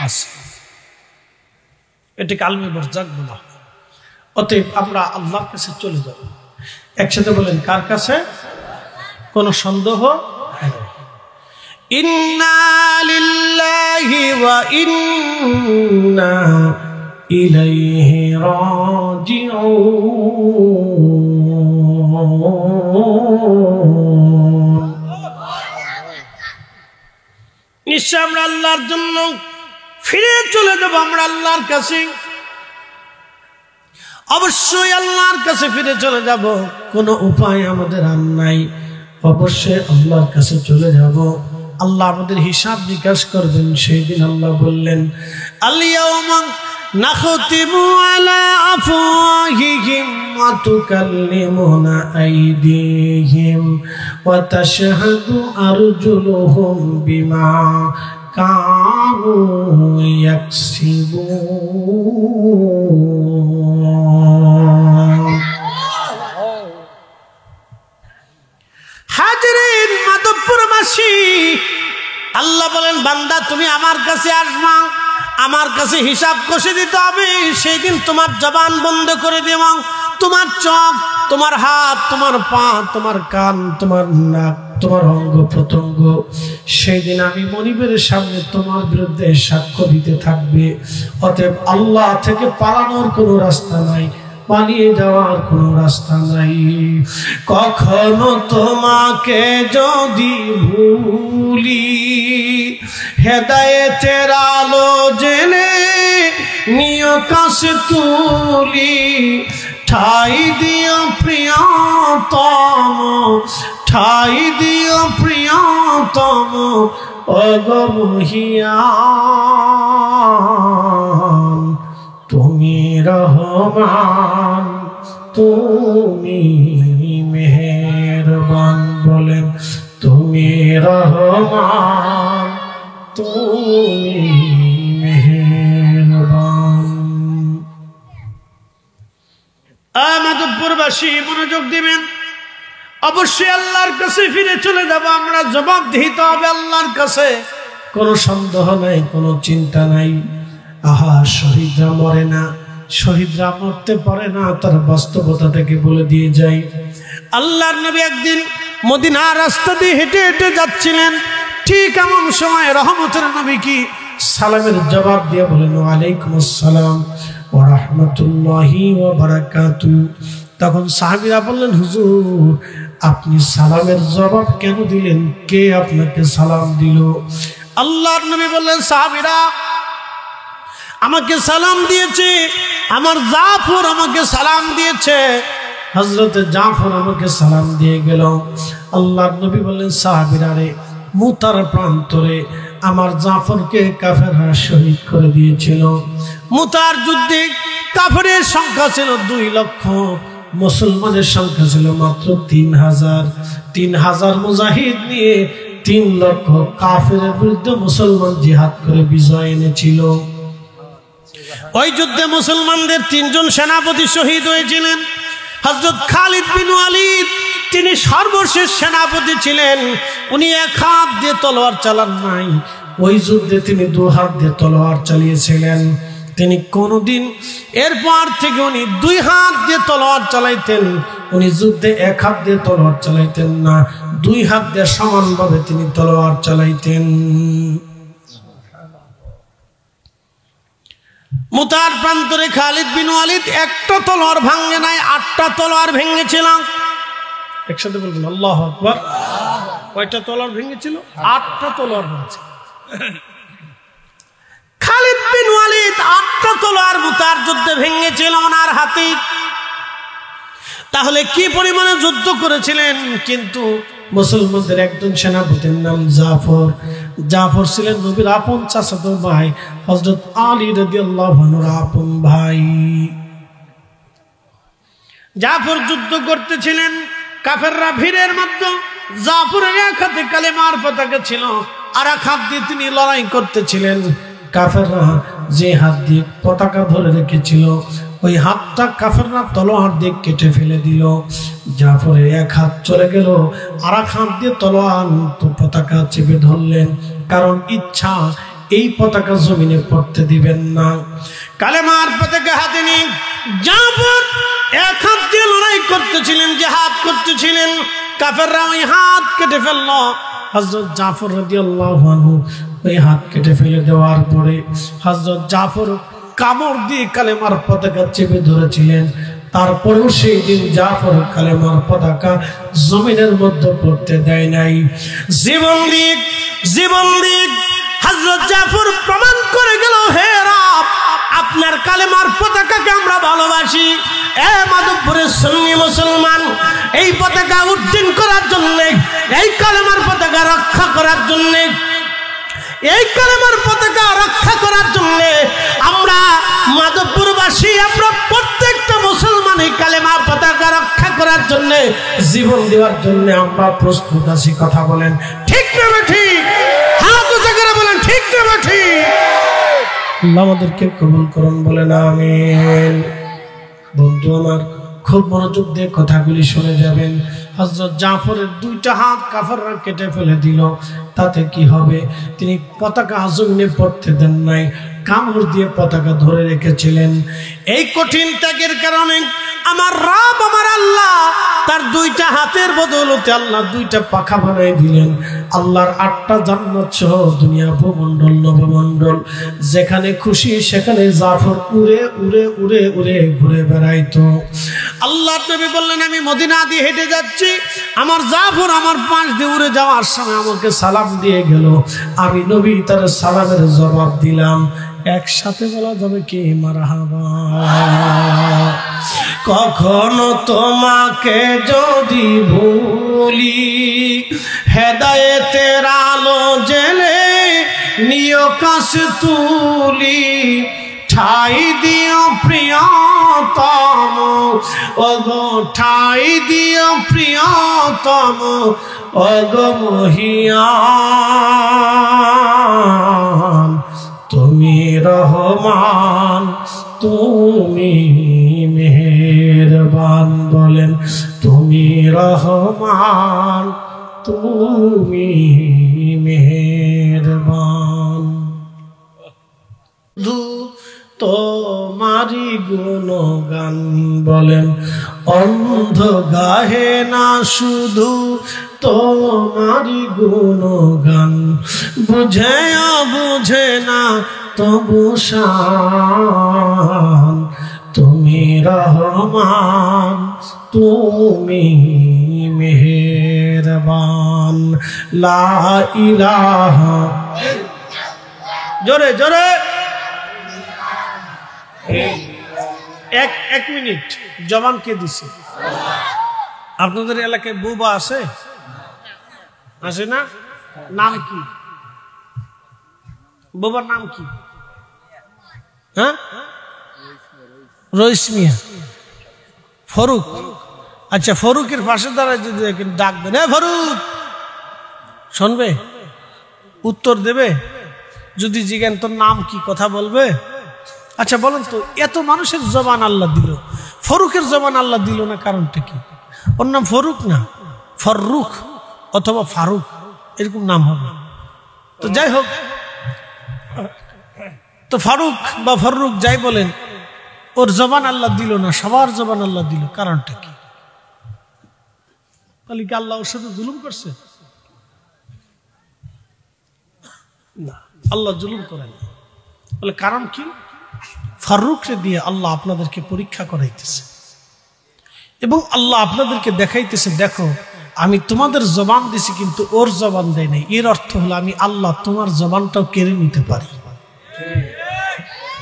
আছে এটাকে আলমে বারজাক বলা অতএব আমরা আল্লাহর কাছে চলে যাব একসাথে বলেন কার কাছে কোনো সন্দেহ ইন্না লিল্লাহি ওয়া ইন্না ইলাইহি রাজিউন নিশ্চয় আমরা আল্লাহর জন্য ফিরে চলে যাব আমরা আল্লাহর কাছে অবশ্যই আল্লাহর কাছে ফিরে চলে যাব কোনো উপায় আমাদের আর নাই অবশ্যই আল্লাহর কাছে চলে যাব আল্লাহ আমাদের হিসাব নিকাশ করবেন সেই দিন আল্লাহ বললেন আল-ইয়াওমা নাখতিমু আলা আফওয়াহিহিম ওয়া তুকাল্লিমুনা আইদিহিম ওয়া তাশহাদু আরজুলুহুম বিমা কানু ইয়াকসিবুন হাজরিন মাধবপুরবাসী আল্লাহ বলেন বান্দা তুমি আমার কাছে আসবা আমার কাছে হিসাব কষে দিতে হবে সেই দিন তোমার জবান বন্ধ করে দেব তোমার চোখ তোমার হাত তোমার পা তোমার কান তোমার নাক তোমার অঙ্গ প্রত্যঙ্গ সেই দিন আমি মনিবের সামনে তোমার বিরুদ্ধে সাক্ষ্য দিতে থাকবে অতএব আল্লাহ থেকে পালানোর কোনো রাস্তা নাই পালিয়ে যাওয়ার কোনো রাস্তা নাই কখনো তোমাকে যদি ভুলি হেদায়েতের আলো জেনে নিয় কাছে তুলি ঠাই দিও প্রিয়তম ঠাই দিও প্রিয়তম অগমহিয়ান তুমি রহমান তুমি মেহেরবান বলেন তুমি রহমান তুমি মেহেরবান মাধবপুরবাসী মনোযোগ দিবেন অবশ্যই আল্লাহর কাছে ফিরে চলে যাব আমরা জবাব দিতে হবে আল্লাহর কাছে কোনো সন্দেহ নাই কোনো চিন্তা নাই আহা শহীদরা মরে না শহীদরা মরতে পারে না তার বাস্তবতাটাকে বলে দিয়ে যাই আল্লাহর নবী একদিন মদিনার রাস্তা দিয়ে হেঁটে হেঁটে যাচ্ছিলেন ঠিক এমন সময় রহমতের নবী কি সালামের জবাব দিয়ে বলেন ওয়ালাইকুম আসসালাম ওয়া রাহমাতুল্লাহি ওয়া বারাকাতুহু তখন সাহাবীরা বললেন হুজুর আপনি সালামের জবাব কেন দিলেন কে আপনাকে সালাম দিল আল্লাহর নবী বললেন সাহাবীরা আমাকে সালাম দিয়েছে আমার জাফর আমাকে সালাম দিয়েছে হযরতে জাফর আমাকে সালাম দিয়ে গেল আল্লাহর নবী বললেন সাহাবীরা রে মুতার প্রান্তরে আমার জাফরকে কাফেররা শহীদ করে দিয়েছিল মুতার যুদ্ধে কাফেরের সংখ্যা ছিল 2 লক্ষ মুসলমানের সংখ্যা ছিল মাত্র 3000 মুজাহিদ নিয়ে 3 লক্ষ কাফেরের বিরুদ্ধে মুসলমান জিহাদ করে বিজয় এনেছিল ওই যুদ্ধে মুসলমানদের 3 জন সেনাপতি শহীদ হয়েছিলেন হযরত খালিদ বিন ওয়ালিদ তিনি সর্বশেষ সেনাপতি ছিলেন উনি এক হাত দিয়ে তলোয়ার চালান নাই ওই যুদ্ধে তিনি 2 হাত দিয়ে তলোয়ার চালিয়েছিলেন তিনি কোনদিন এরপর থেকে উনি 2 হাত দিয়ে তলোয়ার চালাইতেন উনি যুদ্ধে 1 হাত দিয়ে তলোয়ার চালাইতেন না 2 হাত দিয়ে সমানভাবে তিনি তলোয়ার চালাইতেন মুতার প্রান্তরে খালিদ বিন ওয়ালিদ একটা তলোয়ার ভাঙে নাই 8টা তলোয়ার ভেঙেছিল একসাথে বলবেন আল্লাহু আকবার কয়টা তলোয়ার ভেঙেছিল? 8টা তলোয়ার ভেঙেছিল। খালিদ বিন ওয়ালিদ 8টা তলোয়ার মুতার যুদ্ধে ভেঙেছিল ওনার হাতে। তাহলে কি পরিমাণে যুদ্ধ করেছিলেন। কিন্তু মুসলমানদের একজন সেনাপতির নাম জাফর। জাফর ছিলেন নবীর আপন চাচাতো ভাই হযরত আলী রাদিয়াল্লাহু আনহুর আপন ভাই। জাফর যুদ্ধ করতেছিলেন, কাফেররা ভিড়ের মধ্যে জাফরের এক হাতে কালেমার পতাকা ছিল, আর এক হাত দিয়ে তিনি লড়াই করতেছিলেন। কাফেররা যে হাত দিয়ে পতাকা ধরে রেখেছিল ওই হাতটা কাফেররা তলোয়ার দিয়ে কেটে ফেলে দিল। জাফরের এক হাত চলে গেল, আর এক হাত দিয়ে তলোয়ার পতাকা চেপে ধরলেন, কারণ ইচ্ছা এই পতাকা জমিনে পড়তে দিবেন না। কালেমার পতাকা হাতে নিয়ে জাফর এক হাত দিয়ে লড়াই করতেছিলেন, জিহাদ করতেছিলেন। কাফেররা ওই হাত কেটে ফেলল। হযরত জাফর রাদিয়াল্লাহু আনহু ওই হাত কেটে ফেলে দেওয়ার পরে হযরত জাফর কামড় দিয়ে কালেমার পতাকা চেপে ধরেছিলেন। তারপরেও সেই দিন জাফর কালেমার পতাকা জমিনের মধ্যে পড়তে দেয় নাই। জীবন দিয়ে হযরত জাফর প্রমাণ করে গেল, হে রব, আপনার কালেমার পতাকাকে আমরা ভালোবাসি। এ মাধবপুরের সুন্নি মুসলমান, এই পতাকা উড্ডীন করার জন্য, এই কালেমার পতাকা রক্ষা করার জন্য, এই কালেমার পতাকা রক্ষা করার জন্য আমরা মাধবপুরবাসী, আমরা প্রত্যেকটা মুসলমান এই কালেমার পতাকা রক্ষা করার জন্য জীবন দেওয়ার জন্য আমরা প্রস্তুত আছি। কথা বলেন ঠিক না ঠিক? হাত উঁচু করে বলেন ঠিক না ঠিক? আল্লাহ আমাদেরকে কবুল করুন, বলেন আমিন। বন্ধু আমার, খুব মনোযোগ দিয়ে কথাগুলি শুনে যাবেন। হযরত জাফরের 2টা হাত কাফেররা কেটে ফেলে দিল, তাতে কি হবে? তিনি পতাকা জমিনে পড়তে দেন নাই, কামড় দিয়ে পতাকা ধরে রেখেছিলেন। এই কঠিন ত্যাগের কারণে আমার রব, আমার আল্লাহ তার 2টা হাতের বদৌলতে আল্লাহ 2টা পাখা বানাই দিলেন। আল্লাহর 8টা জান্নাত সহ দুনিয়া ভূমণ্ডল নবমণ্ডল, যেখানে খুশি সেখানে জাফর উড়ে উড়ে উড়ে উড়ে ঘুরে বেড়াইতো। আল্লাহর নবী বললেন, আমি মদিনা দিয়ে হেঁটে যাচ্ছি, আমার জাফর আমার পাশ দিয়ে উড়ে যাওয়ার সময় আমাকে সালাম দিয়ে গেল। আমি নবী তার সালামের জবাব দিলাম। একসাথে বলা যাবে কি? মারহাবা। কখনো তোমাকে যদি ভুলি, হেদায়েতের আলো জেলে নিয় কাশ তুলি, ঠাই দিও প্রিয়তম, ওগো ঠাই দিও প্রিয়তম, ওগো মহিয়ান। তুমি রহমান, তুমি মেহেরবান, বলেন তুমি রহমান, তুমি মেহেরবান। তোমারি গুণগান, বলেন অন্ধ গাহে না শুধু তোমারি গুণগান, বুঝে বুঝে না তবু শান। তুমি রহমান, তুমি মেহেরবান। লা ইলাহা, জোরে জোরে, এক মিনিট। জবান কে দিছে? আপনাদের এলাকায় বুবা আছে? আছে না? নাম কি? বুবার নাম কি? হ্যাঁ, রইস মিয়া, ফরুক। আচ্ছা, ফরুকের পাশে দাঁড়ায় যদি ডাক দেন, হ্যাঁ ফরুক, শুনবে? উত্তর দেবে? যদি জিজ্ঞেন তোর নাম কি, কথা বলবে? আচ্ছা বলেন তো, এত মানুষের জবান আল্লাহ দিল, ফরুকের জবান আল্লাহ দিল না, কারণটা কি? ওর নাম ফরুক না, ফররুখ অথবা ফারুক, এরকম নাম হবে। তো যাই হোক, তো ফারুক বা ফররুখ যাই বলেন, ওর জবান আল্লাহ দিল না, সবার জবান আল্লাহ দিল, কারণটা কি? তাহলে কি আল্লাহ ওর সাথে জুলুম করছে? না, আল্লাহ জুলুম করেন। বলে কারণ কি? ফারুককে দিয়ে আল্লাহ আপনাদেরকে পরীক্ষা করাইতেছে, এবং আল্লাহ আপনাদেরকে দেখাইতেছে, দেখো আমি তোমাদের জবান দিছি কিন্তু ওর জবান দেয় নাই। এর অর্থ হলো আমি আল্লাহ তোমার জবানটাও কেড়ে নিতে পারি।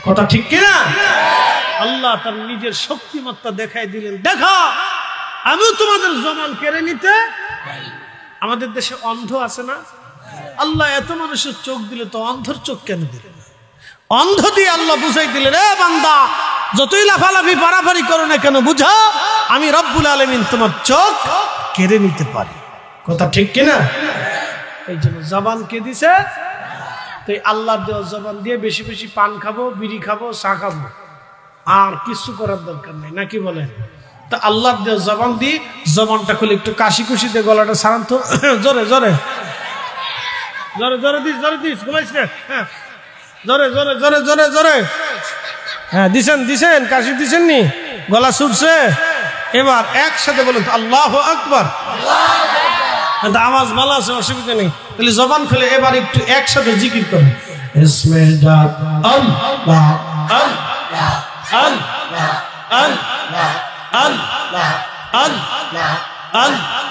কথা ঠিক কিনা? আল্লাহ তার নিজের শক্তিমত্তা দেখাই দিলেন, দেখো আমিও তোমাদের জবান কেড়ে নিতে। আমাদের দেশে অন্ধ আছে না? আল্লাহ এত মানুষের চোখ দিলে তো অন্ধর চোখ কেন দিলেন? অন্ধ দিয়ে আল্লাহ বুঝাই দিলেন, রে বান্দা যতই লাফালাফি পারাপারি করো না কেন বুঝা আমি রব্বুল আলামিন তোমার চোখ কেড়ে নিতে পারি। কথা ঠিক কিনা? এই জন্য জবান কে দিছে? তো আল্লাহর দেওয়া জবান দিয়ে বেশি বেশি পান খাবো, বিড়ি খাবো, চা খাবো, আর কিছু করার দরকার নেই, নাকি বলেন? তা আল্লাহর দেওয়া জবান দিয়ে জবানটা খুলে একটু কাশি কুশি দিয়ে গলাটা সারান তো, জোরে জোরে জোরে জোরে দিস, জোরে দিস, ঘুমাইস না, হ্যাঁ জোরে জোরে জোরে জোরে জোরে, হ্যাঁ দিছেন দিছেন, কাশি দিছেন নি, গলা ছুটছে। এবার একসাথে বলুন আল্লাহু আকবার। আওয়াজ ভালো আছে, অসুবিধা নেই। তাহলে জবান খুলে এবার একটু একসাথে জিকির করুন, ইসমে জাত আল্লাহ আল্লাহ আল্লাহ আল্লাহ আল্লাহ আল্লাহ আল্লাহ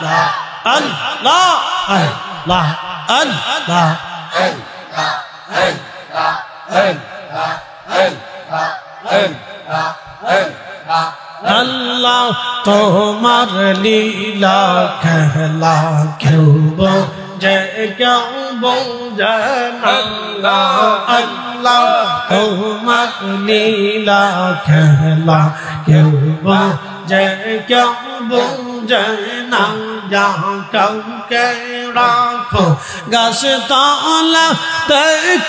আল্লাহ আল্লাহ আল্লাহ আল্লাহ তোমার লীলা খেলা কেউ বোঝে কেউ বোঝে না। আল্লাহ তোমার লীলা খেলা কেউ বোঝে কেউ বোঝে না। যাহা কাউকে রাখো গাছ তলা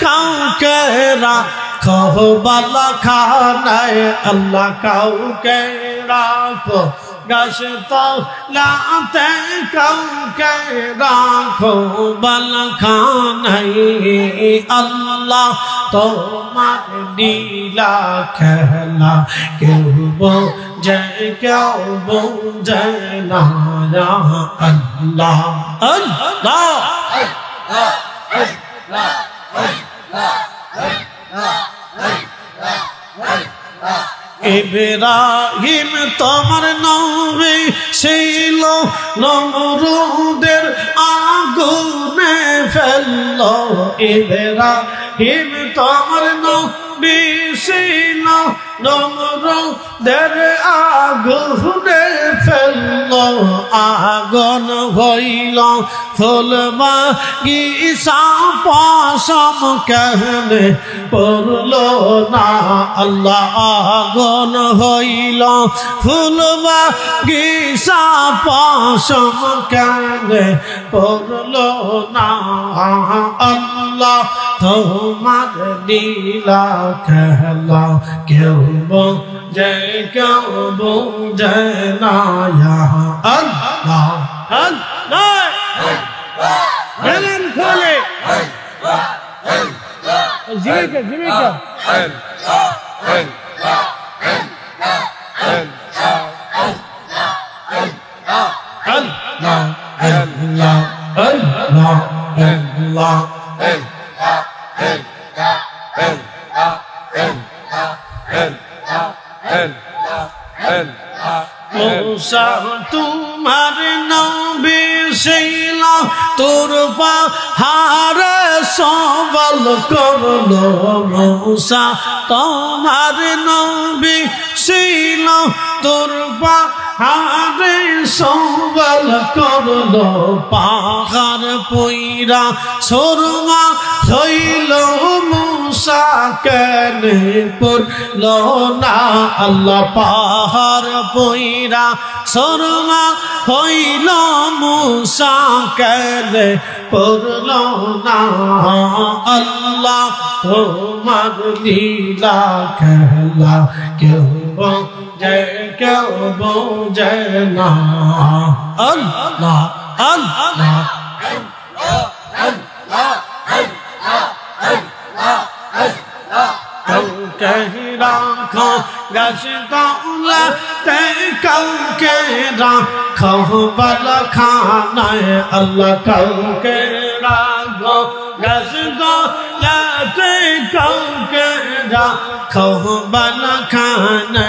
কাউকে রাখো বালা খানায়। আল্লাহ কাউকে রাখো গাছ তলাতে কাউকে রাখো বালা খানায়। আল্লাহ তোমার লীলা খেলা কেউ বোঝে কেউ বোঝে না। আল্লাহ আল্লাহ ইব্রাহিম তোমার নবী ছিল, নমরুদের আগুনে ফেলল। ইব্রাহিম তোমার নবী ছিল, নমরুদের আগুনে ফেলল। আগুন হইল ফুল বাগিচা পশম কেহনে পড়ল না। আল্লাহ আগুন হইল ফুল বাগিচা পশম কেহনে পড়ল না। আল্লাহ তোমার লীলা খেলা কেউ বোঝে কেউ বোঝে না। আল্লাহ আল্লাহ খোলে জীবিকা জীবিকা আল্লাহ আল্লাহ আল্লাহ আল্লাহ মুসা তোমার নবী ছিল, তোর পাহাড়ে সওয়াল করলো। মুসা তোমার নবী ছিল, তোর পাহাড়ে সওয়াল করলো। পাহাড় পইরা সুরমা হইল, মুসা কেন পড়ল না। আল্লাহ পাহাড় পইরা সুরমা হইল, মুসা কেন পড়ল না। আল্লাহ তোমার লীলা খেলা কেউ বোঝে কেউ বোঝে না। আল্লাহ আল্লাহ কাউকে রাখো গাছ তলাতে কাউকে রাখো বালা খানায়। আল্লাহ কাউকে রাখো গাছ তলাতে কাউকে রাখো खौबला खाने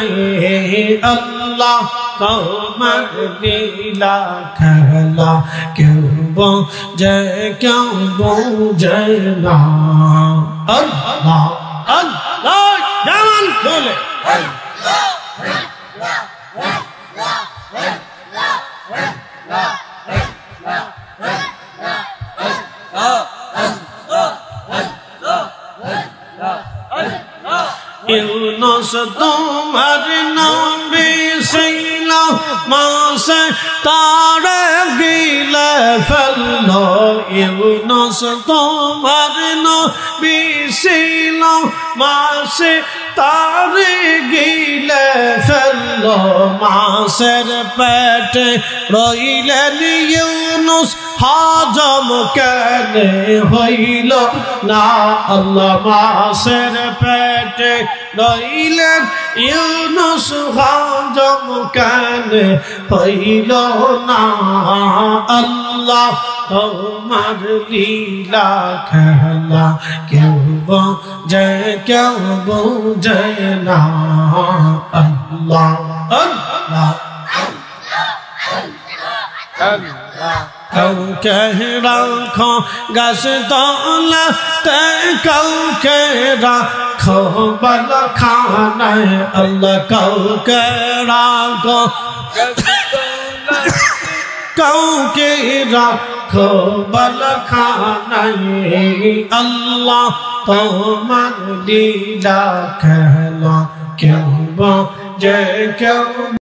अल्लाह कौमर लीला कहला क्यों जय ना अल्लाह अल्लाह जवान खोले यूनुस तुम्हार नबी सिला मासे तारे गिले फलो यूनुस तुम्हार नबी सिला मासे तारे गिले फलो मासेर पेट रइलेन यूनुस हजम केने हইল না আল্লাহ মাসের পেটে রইলেন ইউনুস হজম কেনে হইল না আল্লাহ তোমার লীলা খেলা কেউ বোঝে না আল্লাহ আল্লাহ কাউকে রাখো গাছ তলা তে কাউকে রাখো বালা খানায় আল্লাহ কাউকে রাখো কাউকে রাখো বালা খানায় আল্লাহ তোমার লীলা খেলা কেউ